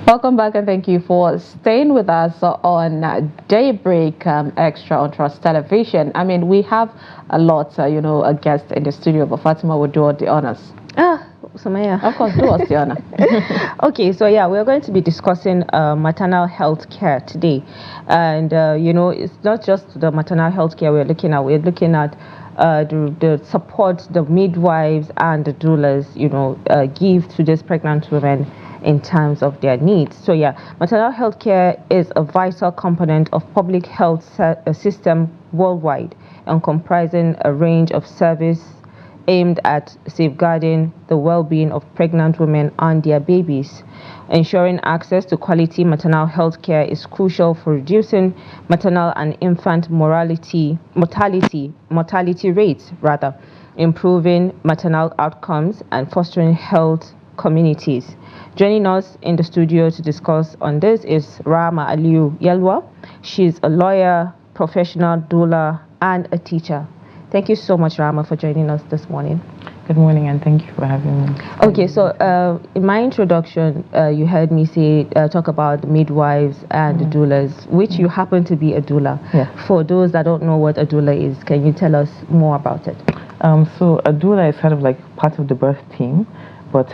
Welcome back and thank you for staying with us on Daybreak Extra on Trust Television. I mean, we have a lot, a guest in the studio, but Fatima will do all the honors. Sumaya. Of course, do us the honor. Okay, so yeah, we're going to be discussing maternal health care today. And, it's not just the maternal health care we're looking at. We're looking at the support the midwives and the doulas, give to these pregnant women in terms of their needs. So yeah, maternal health care is a vital component of public health system worldwide and comprising a range of service aimed at safeguarding the well-being of pregnant women and their babies. Ensuring access to quality maternal health care is crucial for reducing maternal and infant mortality rates, improving maternal outcomes and fostering health communities. Joining us in the studio to discuss on this is Rahama Aliyu Yelwa. She's a lawyer, professional doula, and a teacher. Thank you so much, Rahama, for joining us this morning. Good morning, and thank you for having me. Okay, so in my introduction, you heard me talk about midwives and doulas, which you happen to be a doula. Yeah. For those that don't know what a doula is, can you tell us more about it? So a doula is kind of like part of the birth team, but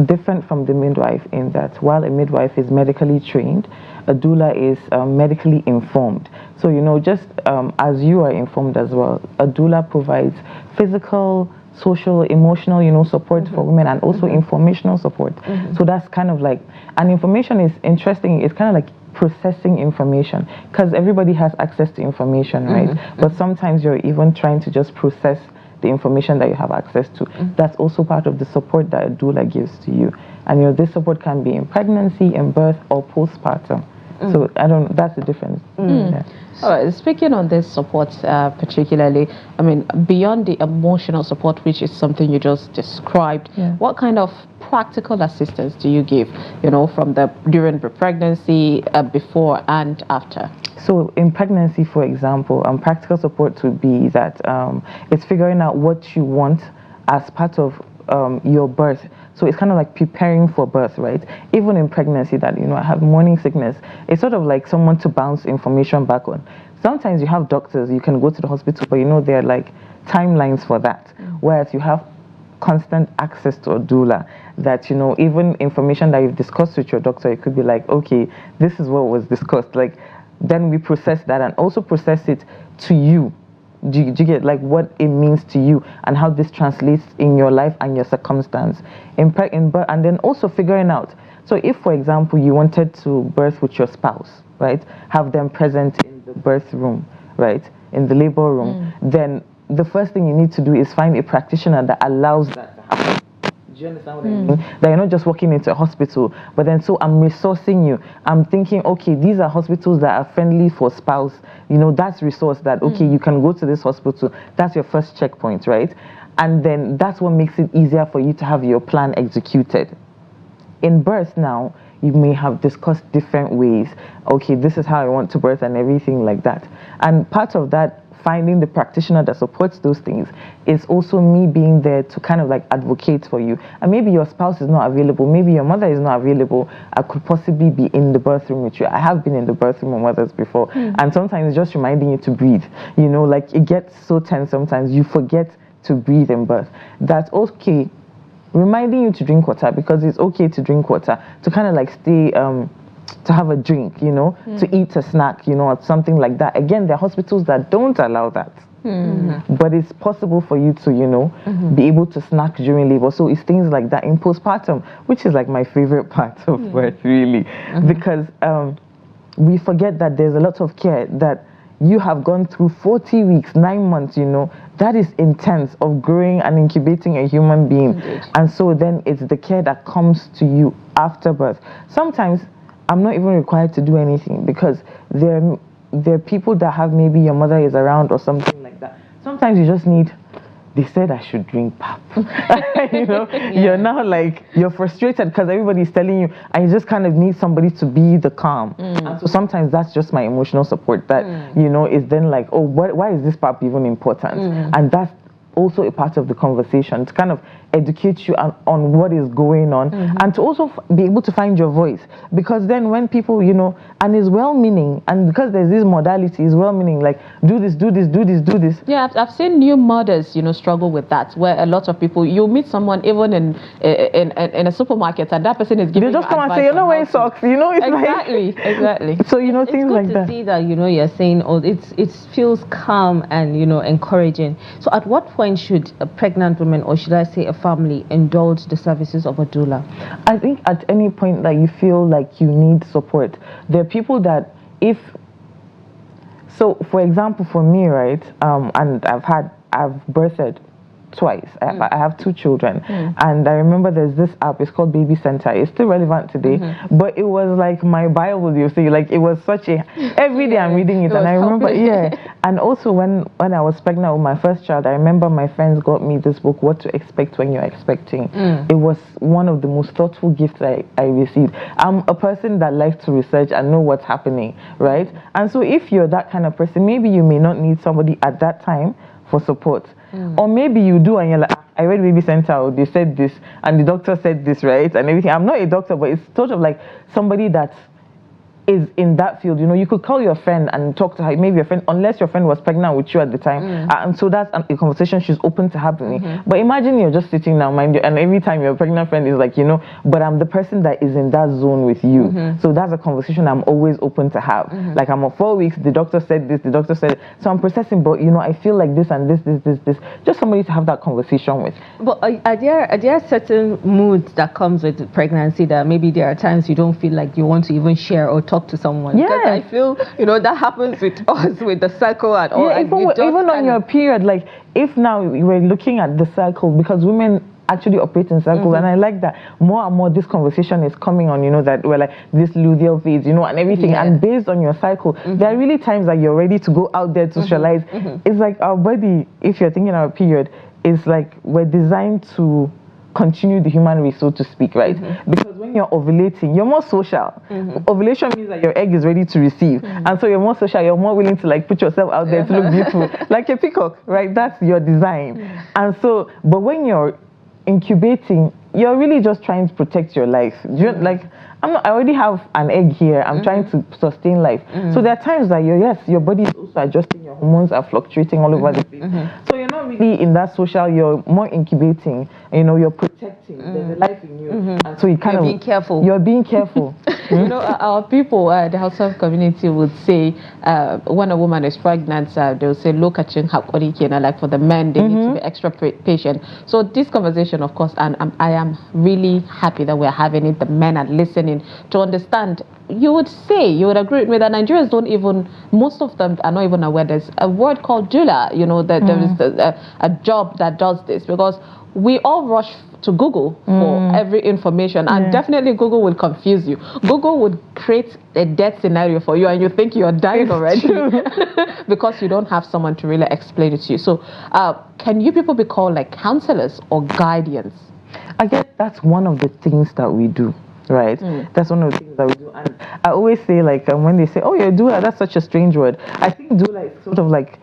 different from the midwife in that while a midwife is medically trained, a doula is medically informed. So, just as you are informed as well, a doula provides physical, social, emotional, support for women, and also informational support. So that's kind of like, and information is interesting. It's kind of like processing information because everybody has access to information, right? But sometimes you're even trying to just process the information that you have access to. That's also part of the support that a doula gives to you. And this support can be in pregnancy, in birth, or postpartum. So that's the difference. Yeah. All right, speaking on this support particularly, I mean, beyond the emotional support, which is something you just described, what kind of practical assistance do you give, from during the pregnancy, before and after? So in pregnancy, for example, practical support would be that it's figuring out what you want as part of your birth. So it's kind of like preparing for birth, right? Even in pregnancy that, I have morning sickness, it's sort of like someone to bounce information back on. Sometimes you have doctors, you can go to the hospital, but there are like timelines for that. Whereas you have constant access to a doula that, even information that you've discussed with your doctor, it could be like, okay, this is what was discussed. Like, then we process that and also process it to you. Do you get like what it means to you and how this translates in your life and your circumstance and then also figuring out, so if for example you wanted to birth with your spouse, right, have them present in the birth room, right, in the labor room, then the first thing you need to do is find a practitioner that allows that to happen. Do you understand what I mean? That you're not just walking into a hospital, but then so I'm resourcing you. I'm thinking, okay, these are hospitals that are friendly for spouse. That's resource that, okay, you can go to this hospital. That's your first checkpoint, right? And then that's what makes it easier for you to have your plan executed. In birth now, you may have discussed different ways. Okay, this is how I want to birth and everything like that. And part of that, finding the practitioner that supports those things, is also me being there to kind of like advocate for you. And maybe your spouse is not available, maybe your mother is not available. I could possibly be in the birth room with you. I have been in the birth room with mothers before, and sometimes it's just reminding you to breathe. Like it gets so tense sometimes you forget to breathe in birth. That's okay. Reminding you to drink water, because it's okay to drink water, to kind of like stay to have a drink, to eat a snack, or something like that. Again, there are hospitals that don't allow that. But it's possible for you to, be able to snack during labor. So it's things like that in postpartum, which is like my favorite part of birth, really. Because we forget that there's a lot of care that you have gone through 40 weeks, 9 months, that is intense of growing and incubating a human being. Indeed. And so then it's the care that comes to you after birth. Sometimes I'm not even required to do anything because there are people that have, maybe your mother is around or something like that. Sometimes you just need, they said I should drink pap. You're now like, you're frustrated because everybody's telling you, and you just kind of need somebody to be the calm. And so sometimes that's just my emotional support that, is then like, oh, why is this pap even important? And that's also a part of the conversation, to kind of educate you on what is going on, and to also be able to find your voice. Because then when people, you know, and is well-meaning, and because there's this modality, is well-meaning, like do this, do this, do this, do this. Yeah, I've seen new mothers, you know, struggle with that, where a lot of people, you meet someone even in a supermarket, and that person is giving they just you come and say, you're not wearing socks, you know, it's exactly. So, you know, things like that. It's good to see that, you know, you're saying, oh, it feels calm and, you know, encouraging. So at what point should a pregnant woman, or should I say a family, indulge the services of a doula? I think at any point that you feel like you need support, there are people that so for example, for me, right, and I've birthed twice. I have 2 children, and I remember there's this app. It's called Baby Center. It's still relevant today, but it was like my Bible. You see, like it was such a every day I'm reading it, and I remember, and also when I was pregnant with my first child, I remember my friends got me this book, What to Expect When You're Expecting. It was one of the most thoughtful gifts I received. I'm a person that likes to research and know what's happening, right? And so if you're that kind of person, maybe you may not need somebody at that time for support. Or maybe you do and you're like, I read Baby Center, they said this, and the doctor said this, right? And everything. I'm not a doctor, but it's sort of like somebody that is in that field. You know, you could call your friend and talk to her, maybe your friend, unless your friend was pregnant with you at the time. And so that's a conversation she's open to having. But imagine you're just sitting now, mind you, and every time your pregnant friend is like, you know, but I'm the person that is in that zone with you. So that's a conversation I'm always open to have. Like, I'm on 4 weeks, the doctor said this, the doctor said it. So I'm processing, but, you know, I feel like this and this. Just somebody to have that conversation with. But are there certain moods that comes with pregnancy that maybe there are times you don't feel like you want to even share or talk to someone? Yeah. Because I feel, you know, that happens with us, with the cycle and all. Yeah, even on your period, like if now we're looking at the cycle, because women actually operate in cycles, and I like that more and more this conversation is coming on, you know, that we're like this luteal phase, you know, and everything, and based on your cycle, there are really times that you're ready to go out there to socialize. It's like our body, if you're thinking our period, is like we're designed to continue the human race, so to speak, right? Because when you're ovulating, you're more social. Ovulation means that your egg is ready to receive, and so you're more social, you're more willing to like put yourself out there to look beautiful, like a peacock, right? That's your design. And so, but when you're incubating, you're really just trying to protect your life. You're like, I already have an egg here, I'm trying to sustain life. So there are times that your body is also adjusting, your hormones are fluctuating all over the place. So you're not really in that social, you're more incubating, you know, you're protecting, there's a life in you. And so you're being careful. You're being careful. You know, our people, the household community would say, when a woman is pregnant, they'll say, look at you, like for the men, they need to be extra patient. So this conversation, of course, and I am really happy that we're having it, the men are listening to understand. You would agree with me that Nigerians don't even, most of them are not even aware there's a word called doula, you know, that there is a job that does this, because we all rush to Google for every information, and definitely Google will confuse you. Google would create a death scenario for you, and you think you're dying already because you don't have someone to really explain it to you. So can you people be called like counselors or guardians? I guess that's one of the things that we do. Right, that's one of the things that we do, and I always say, like, when they say, "Oh, you're a doula," that's such a strange word. I think doula is sort of like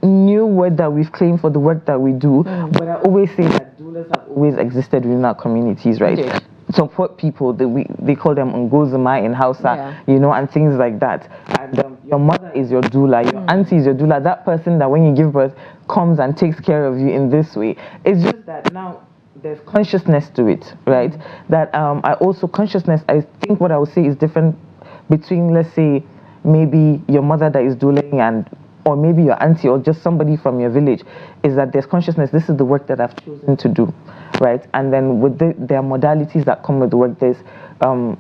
new word that we've claimed for the work that we do, but I always say that doulas have always existed within our communities, right? Yeah. Support people, they call them ngozuma in Hausa, you know, and things like that. And your mother is your doula, your auntie is your doula. That person that when you give birth comes and takes care of you in this way. It's just that now there's consciousness to it, right? That consciousness, I think what I would say is different between, let's say, maybe your mother that is douling or maybe your auntie or just somebody from your village, is that there's consciousness, this is the work that I've chosen to do, right? And then with there are modalities that come with the work, there's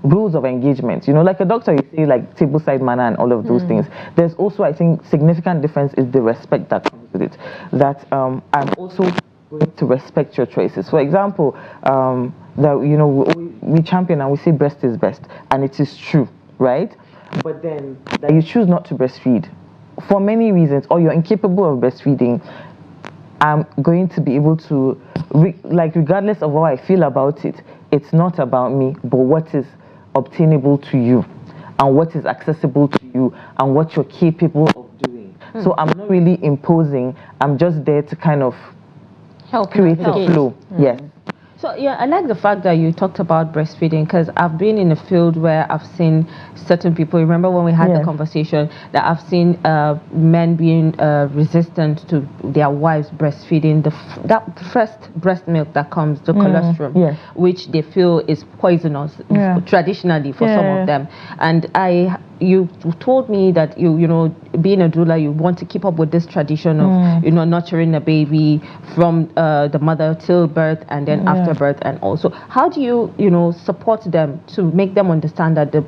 rules of engagement. You know, like a doctor, you say like tableside manner and all of those things. There's also, I think, significant difference is the respect that comes with it. That I'm also going to respect your choices. For example, that, you know, we champion and we say breast is best, and it is true, right? But then that you choose not to breastfeed for many reasons, or you're incapable of breastfeeding, I'm going to be able to, regardless of how I feel about it, it's not about me, but what is obtainable to you, and what is accessible to you, and what you're capable of doing. So I'm not really imposing, I'm just there to kind of create a flow. Yes. So yeah, I like the fact that you talked about breastfeeding, because I've been in a field where I've seen certain people. Remember when we had the conversation that I've seen men being resistant to their wives breastfeeding that first breast milk that comes, the colostrum, which they feel is poisonous traditionally for some of them. And you told me that you know, being a doula, you want to keep up with this tradition of nurturing a baby from the mother till birth and then after birth. And also, how do you support them to make them understand that the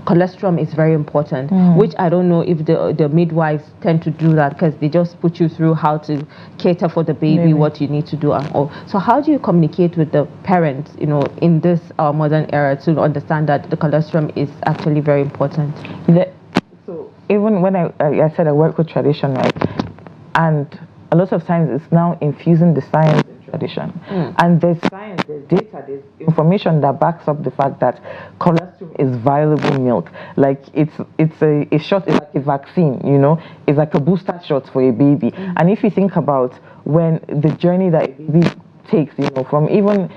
colostrum is very important, which I don't know if the midwives tend to do that, because they just put you through how to cater for the baby, what you need to do and all. So how do you communicate with the parents, in this modern era, to understand that the colostrum is actually very important? So even when I said I work with tradition, right, and a lot of times it's now infusing the science in tradition, and there's science, there's data, there's information that backs up the fact that colostrum is viable milk. Like it's a shot, it's like a vaccine, it's like a booster shot for a baby. And if you think about when the journey that a baby takes, from even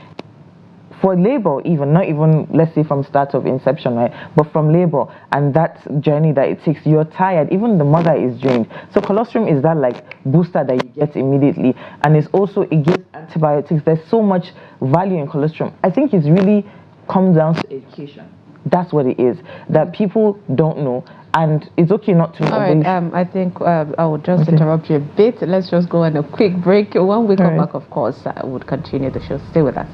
for labor, even not even, let's say, from start of inception, right, but from labor and that journey that it takes, you're tired, even the mother is drained. So colostrum is that like booster that you get immediately, and it's also, it gives antibiotics. There's so much value in colostrum. I think it's really comes down to education. That's what it is, that people don't know, and it's okay not to know. All right, I think I will just interrupt you a bit. Let's just go on a quick break. When we come back, of course, I would continue the show. Stay with us.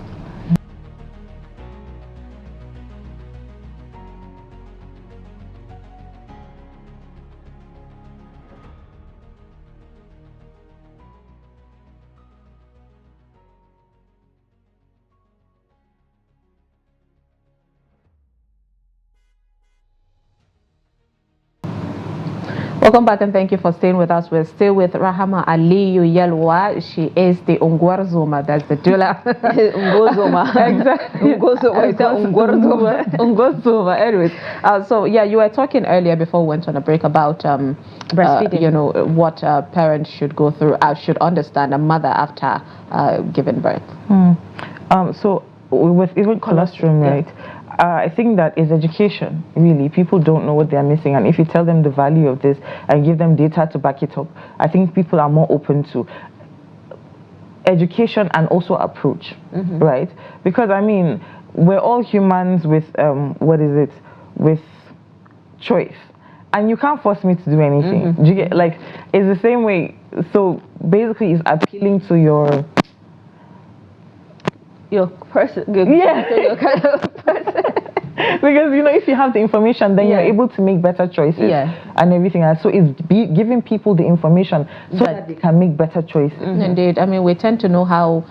Welcome back, and thank you for staying with us. We're still with Rahama Aliyu Yelwa. She is the Ungwarzoma, that's the doula. Ungwarzoma. Exactly. Ungwarzoma. Anyways, so yeah, you were talking earlier before we went on a break about breastfeeding. What parents should go through, should understand, a mother after giving birth. So with even colostrum, right? I think that is education, really. People don't know what they're missing, and if you tell them the value of this and give them data to back it up, I think people are more open to education and also approach, right? Because, I mean, we're all humans with, with choice. And you can't force me to do anything. Do you get, like, it's the same way. So basically it's appealing to your person, your kind of person. Because if you have the information, then you're able to make better choices and everything else. So it's giving people the information so that they can make better choices. Indeed. I mean, we tend to know how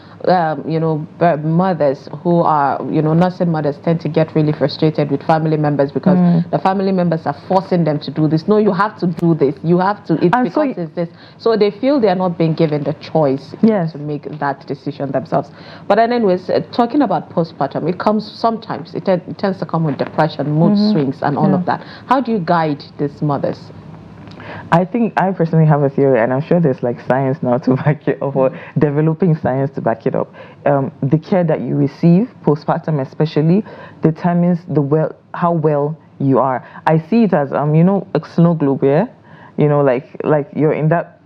mothers who are nursing mothers tend to get really frustrated with family members because the family members are forcing them to do this. No, you have to do this. You have to. It's because it's this. So they feel they are not being given the choice to make that decision themselves. But then, anyways, talking about postpartum, it comes sometimes. It tends to come with depression, mood swings, and all of that. How do you guide these mothers? I think I personally have a theory, and I'm sure there's like science now to back it up, or developing science to back it up. The care that you receive postpartum especially determines how well you are. I see it as a snow globe, like you're in that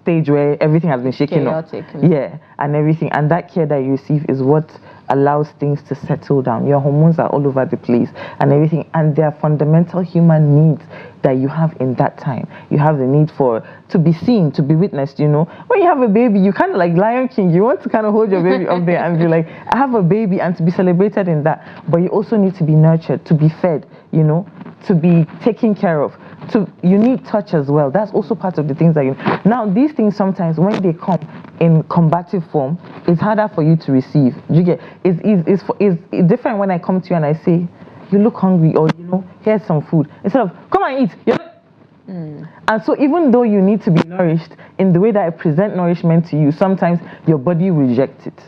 stage where everything has been shaken up, and everything, and that care that you receive is what allows things to settle down. Your hormones are all over the place and everything, and there are fundamental human needs that you have in that time. You have the need to be seen, to be witnessed. When you have a baby, you kind of like Lion King, you want to kind of hold your baby up there and be like, I have a baby, and to be celebrated in that. But you also need to be nurtured, to be fed, to be taken care of. You need touch as well. That's also part of the things that now these things sometimes when they come in combative form, it's harder for you to receive. You get it's different when I come to you and I say, you look hungry, or here's some food, instead of come and eat. And so even though you need to be nourished in the way that I present nourishment to you, sometimes your body rejects it.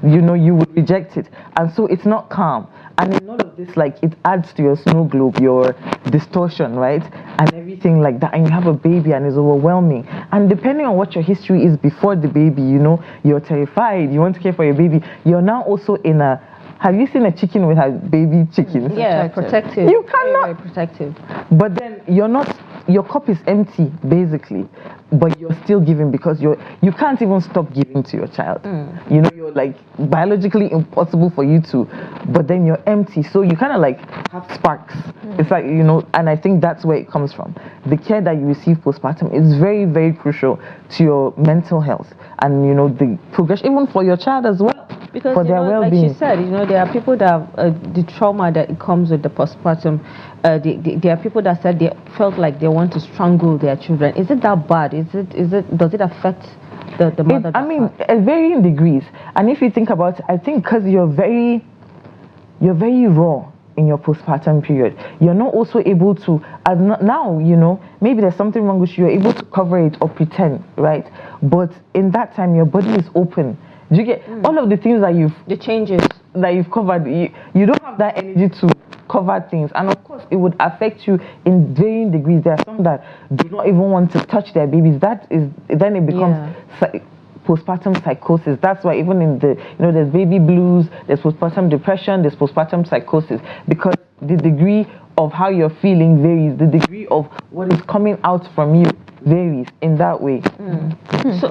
You know, you would reject it. And so it's not calm. And in all of this, like, it adds to your snow globe, your distortion, right? And everything like that. And you have a baby and it's overwhelming. And depending on what your history is before the baby, you know, you're terrified, you want to care for your baby. You're now also in a... Have you seen a chicken with her baby chickens? Yeah, protective. You cannot. Very protective. But then you're not... Your cup is empty, basically, but you're still giving because you can't even stop giving to your child. You know, you're like biologically impossible for you to, but then you're empty, so you kind of like have sparks. It's like, you know, and I think that's where it comes from. The care that you receive postpartum is very, very crucial to your mental health and, you know, the progression, even for your child as well. Because, for their well-being. like she said, you know, there are people that have the trauma that it comes with the postpartum. There are people that said they felt like they want to strangle their children. Is it that bad? Does it affect the mother? I mean, at varying degrees. And if you think about it, I think because you're very raw in your postpartum period, you're not also able to, now, you know, maybe there's something wrong with you, you're able to cover it or pretend, right? But in that time, your body is open. Do you get all of the things that the changes that you've covered? You don't have that energy to cover things, and of course, it would affect you in varying degrees. There are some that do not even want to touch their babies. Then it becomes postpartum psychosis. That's why even in the, you know, there's baby blues, there's postpartum depression, there's postpartum psychosis, because the degree of how you're feeling varies. The degree of what is coming out from you varies in that way. So.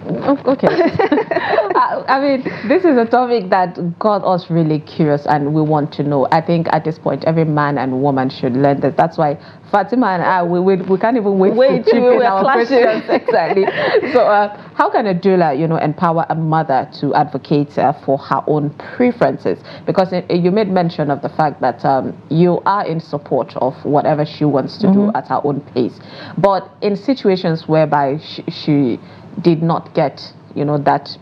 Okay. I mean, this is a topic that got us really curious and we want to know. I think at this point, every man and woman should learn that. That's why Fatima and I, we can't even wait to chip in our questions. Exactly. So how can a doula, you know, empower a mother to advocate for her own preferences? Because you made mention of the fact that you are in support of whatever she wants to do at her own pace. But in situations whereby she did not get, you know, that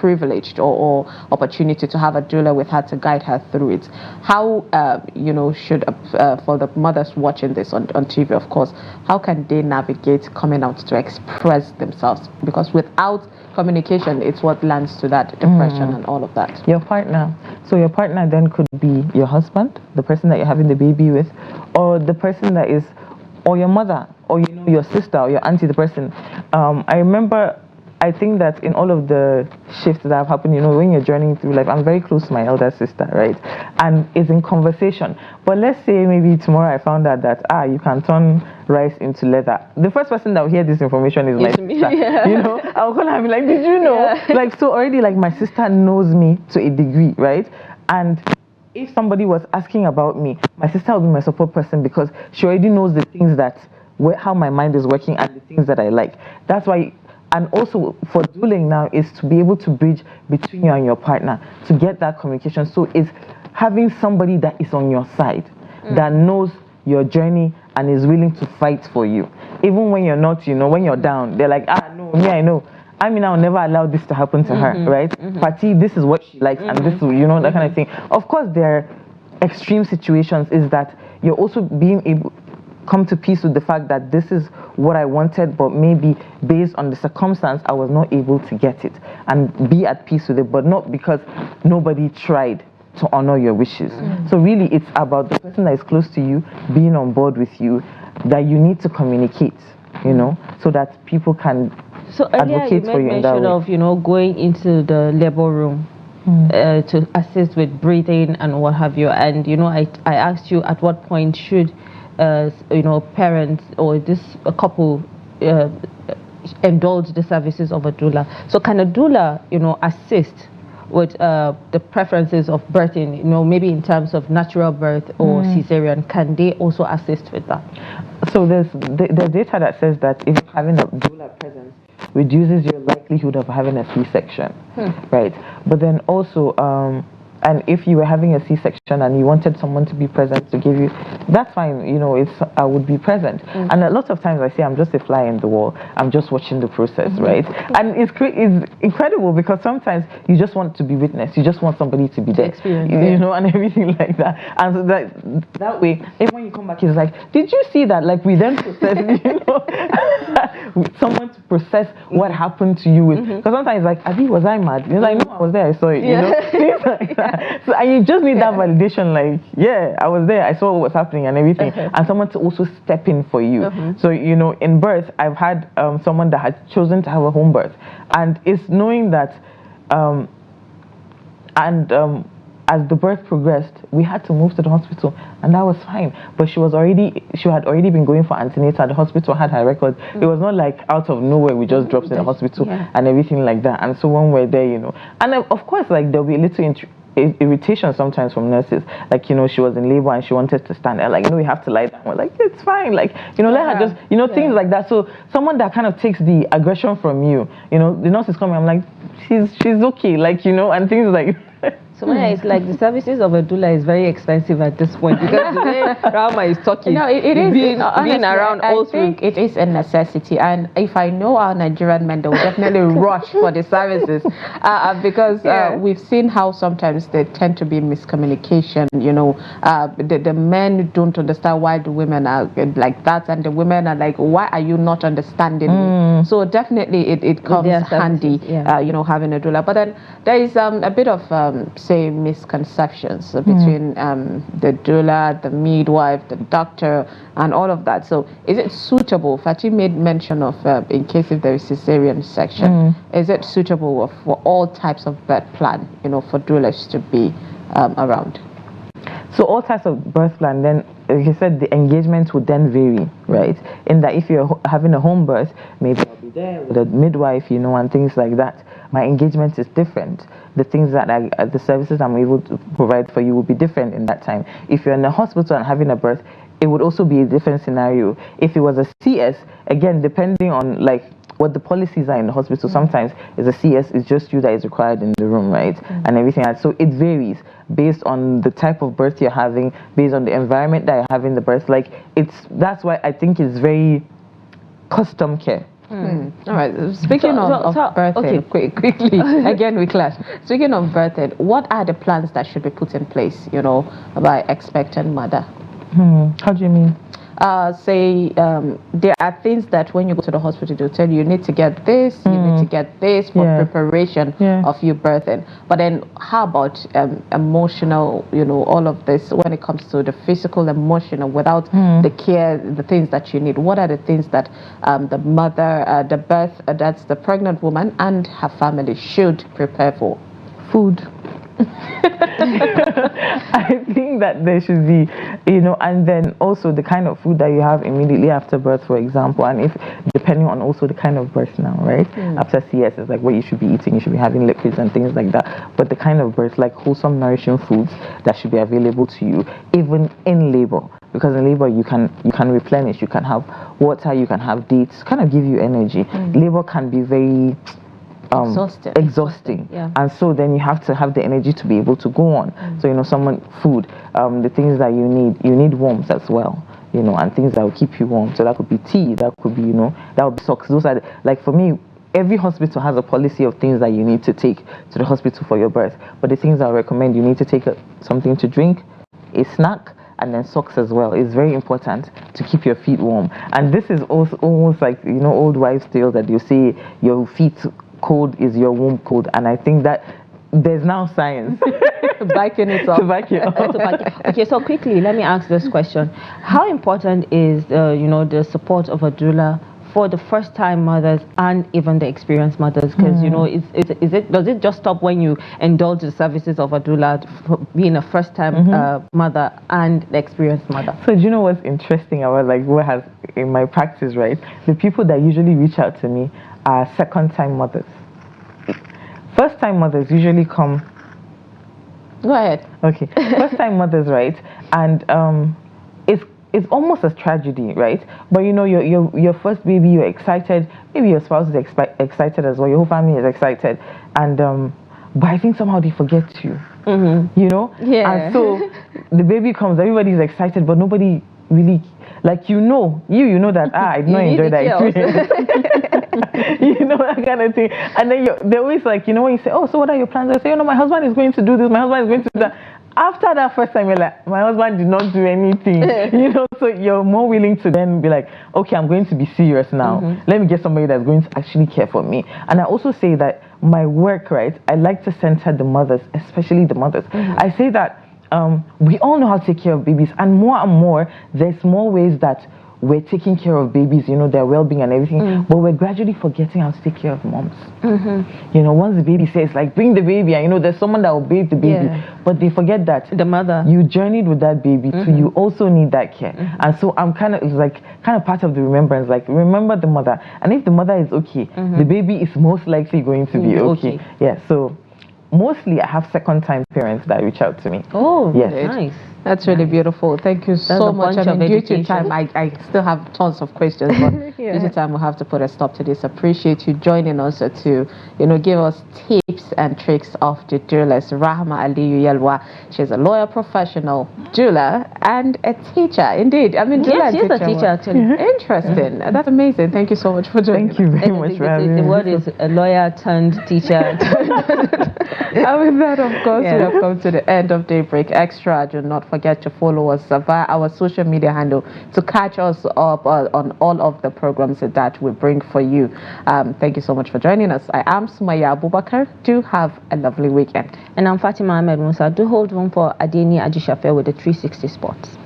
privileged or opportunity to have a doula with her to guide her through it, how, you know, should, for the mothers watching this on TV, of course, how can they navigate coming out to express themselves? Because without communication, it's what lands to that depression and all of that. Your partner. So your partner then could be your husband, the person that you're having the baby with, or the person that is, or your mother, or, you know, your sister or your auntie, the person. I remember, I think that in all of the shifts that have happened, you know, when you're journeying through life, I'm very close to my elder sister, right? And it's in conversation. But let's say maybe tomorrow I found out that, you can turn rice into leather. The first person that will hear this information is my sister. Yeah. You know, I'll call her and be like, did you know? Yeah. Like, so already, like, my sister knows me to a degree, right? And if somebody was asking about me, my sister would be my support person because she already knows the things that, how my mind is working and the things that I like. That's why, and also for dueling now is to be able to bridge between you and your partner, to get that communication. So it's having somebody that is on your side, that knows your journey and is willing to fight for you. Even when you're not, you know, when you're down, they're like, no, me, I know. I mean, I'll never allow this to happen to her, right? Fati, this is what she likes, and this is, you know, that kind of thing. Of course, there are extreme situations, is that you're also being able come to peace with the fact that this is what I wanted, but maybe based on the circumstance, I was not able to get it, and be at peace with it, but not because nobody tried to honor your wishes. So really, it's about the person that is close to you being on board with you, that you need to communicate, you know, so that people can advocate for you in that way. You made mention of, you know, going into the labor room to assist with breathing and what have you. And, you know, I asked you at what point should, you know, parents or a couple indulge the services of a doula. So can a doula, you know, assist with the preferences of birthing, you know, maybe in terms of natural birth or cesarean? Can they also assist with that? So there's data that says that if having a doula presence reduces your likelihood of having a C-section, right? But then also And if you were having a C-section and you wanted someone to be present to give you, that's fine. You know, I would be present. And a lot of times I say I'm just a fly in the wall. I'm just watching the process, right? And it's incredible because sometimes you just want to be witnessed. You just want somebody to be there, you know, and everything like that. And so that way, even when you come back, it's like, did you see that? Like we then process, you know, someone to process what happened to you. Because sometimes like, Abi, was I mad? You're like, no, I was there. I saw it. You know, things like that. So and you just need that validation. Like, yeah, I was there. I saw what was happening and everything, and someone to also step in for you. So you know, in birth, I've had someone that had chosen to have a home birth, and it's knowing that, as the birth progressed, we had to move to the hospital, and that was fine. But she had already been going for antenatal. The hospital had her records. It was not like out of nowhere we just dropped in the hospital and everything like that. And so when we're there, you know, and of course, like there'll be a little irritation sometimes from nurses. Like, you know, she was in labor and she wanted to stand there. Like, no, we have to lie down. We're like, it's fine. Like, you know, let her just, you know, things like that. So someone that kind of takes the aggression from you, you know, the nurse is coming. I'm like, she's okay. Like, you know, and things like. So it's like the services of a doula is very expensive at this point because the way Rahama is talking. No, it is. Being around I think it is a necessity, and if I know our Nigerian men, they will definitely rush for the services because we've seen how sometimes there tend to be miscommunication. You know, the men don't understand why the women are like that, and the women are like, why are you not understanding me? So definitely it comes handy, you know, having a doula. But then there is a bit of say misconceptions between the doula, the midwife, the doctor, and all of that. So is it suitable? Fatih made mention of in case if there is cesarean section, is it suitable for all types of birth plan, you know, for doulas to be around? So all types of birth plan, then, like you said, the engagement would then vary, right? In that if you're having a home birth, maybe I'll be there with a midwife, you know, and things like that. My engagement is different. The things that the services I'm able to provide for you will be different in that time. If you're in a hospital and having a birth, it would also be a different scenario. If it was a CS, again, depending on like what the policies are in the hospital, sometimes is a CS is just you that is required in the room, right? And everything else. So it varies based on the type of birth you're having, based on the environment that you're having the birth. Like that's why I think it's very custom care. All right. Speaking of birthing, quickly again we clash. Speaking of birthing, what are the plans that should be put in place, you know, by expectant mother? How do you mean? Say there are things that when you go to the hospital they'll tell you, you need to get this, you need to get this for preparation of you birthing. But then how about emotional, you know, all of this when it comes to the physical, emotional, without the care, the things that you need? What are the things that the mother, that's the pregnant woman and her family should prepare for? Food. I think that there should be, you know, and then also the kind of food that you have immediately after birth, for example, and if depending on also the kind of birth now, right? After CS is like what you should be eating, you should be having liquids and things like that. But the kind of birth, like wholesome, nourishing foods that should be available to you, even in labor. Because in labor you can replenish, you can have water, you can have dates, kind of give you energy. Labor can be very exhausting. And so then you have to have the energy to be able to go on. So, you know, food, the things that you need warmth as well, you know, and things that will keep you warm. So that could be tea, that could be, you know, that would be socks. Those are like, for me, every hospital has a policy of things that you need to take to the hospital for your birth. But the things I recommend, you need to take something to drink, a snack, and then socks as well. It's very important to keep your feet warm. And this is also almost like, you know, old wives' tale that you say your feet cold is your womb cold, and I think that there's now science backing it up. To back it up. Okay, so quickly, let me ask this question: how important is you know, the support of a doula for the first-time mothers and even the experienced mothers? Because you know, does it just stop when you indulge the services of a doula for being a first-time mother and the experienced mother? So do you know what's interesting about like what has in my practice, right? The people that usually reach out to me are second-time mothers. First-time mothers usually come. Go ahead. Okay. First-time mothers, right? And it's almost a tragedy, right? But you know, your first baby, you're excited. Maybe your spouse is excited as well. Your whole family is excited, and but I think somehow they forget you. you know? Yeah. And so the baby comes, everybody's excited, but nobody really, like, you know that, I did not enjoy that experience. You know, that kind of thing. And then they're always like, you know, when you say, oh, so what are your plans? I say, my husband is going to do this, my husband is going to do that. After that first time, you're like, my husband did not do anything. You know, so you're more willing to then be like, okay, I'm going to be serious now. Let me get somebody that's going to actually care for me. And I also say that my work, right, I like to center the mothers, especially the mothers. I say that we all know how to take care of babies, and more, there's more ways that we're taking care of babies, you know, their well-being and everything, but we're gradually forgetting how to take care of moms. You know, once the baby says, like, bring the baby, and you know, there's someone that will bathe the baby, but they forget that the mother, you journeyed with that baby, so you also need that care. And so I'm kind of part of the remembrance, like, remember the mother, and if the mother is okay, the baby is most likely going to be okay. Yeah, so mostly I have second-time parents that reach out to me. Oh, yes. Nice. That's really beautiful. Thank you so much. I mean, due to time, I still have tons of questions, but due to time, we'll have to put a stop to this. Appreciate you joining us to, you know, give us tips and tricks of the doulas. Rahama Aliyu Yelwa, she's a lawyer professional, doula, and a teacher. Indeed, I mean, doula she's a teacher actually. Interesting. That's amazing. Thank you so much for joining. Thank you very much for having me. The word is a lawyer turned teacher. And with that, of course, we have come to the end of Daybreak Extra. Do not forget to follow us via our social media handle to catch us up on all of the programs that we bring for you. Thank you so much for joining us. I am Sumaya Abubakar. Do have a lovely weekend. And I'm Fatima Ahmed Musa. Do hold room for Adeni Ajishafe with the 360 Sports.